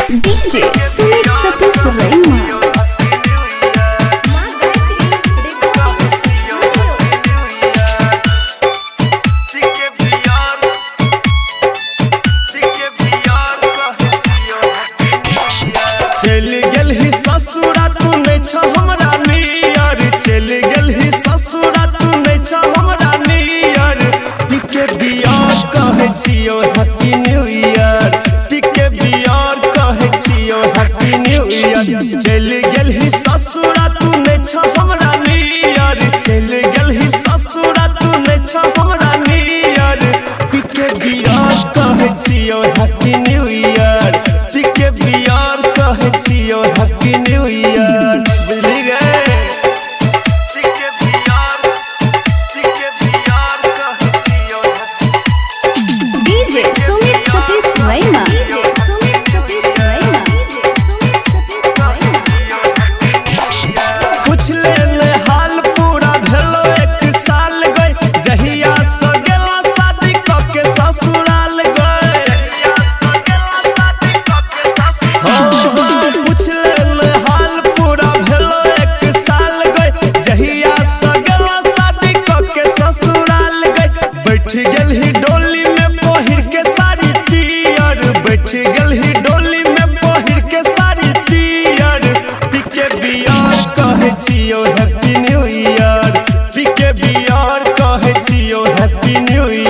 DJ Sumit Satish Raima. चल गेल ही ससुरा तू नहीं छ हमरा नियर, चल गेल ही ससुरा तू नहीं छ हमरा नियर। तिके बियार कहै छियो हैप्पी न्यू ईयर, तिके बियार कहै छियो हैप्पी न्यू ईयर। चल गेल ही ससुरा तू नहीं छ हमरा नियर, चल गेल ही ससुरा तू नहीं छ हमरा नियर। तिके बियार कहै छियो हैप्पी न्यू ईयर, तिके बियार कहै छियो हैप्पी न्यू ईयर। बुझली गए तिके बियार कहै छियो। DJ Sumit Satish Raima. Sumit Satish Raima. पूछ ले हाल पूरा भेलो एक साल गए, जहिया से गेला शादी क के ससुराल गए। पूछ ले हाल पूरा भेलो एक साल गए, जहिया से गेला शादी क के ससुराल गए। बैठ गेल ही डोली में पहिर के साड़ी पियर, बैठ गेल ही डोली में पहिर के साड़ी पियर। तिके बियार कहै छियो हैप्पी न्यू ईयर, तिके बियार कहै छियो हैप्पी न्यू ईयर।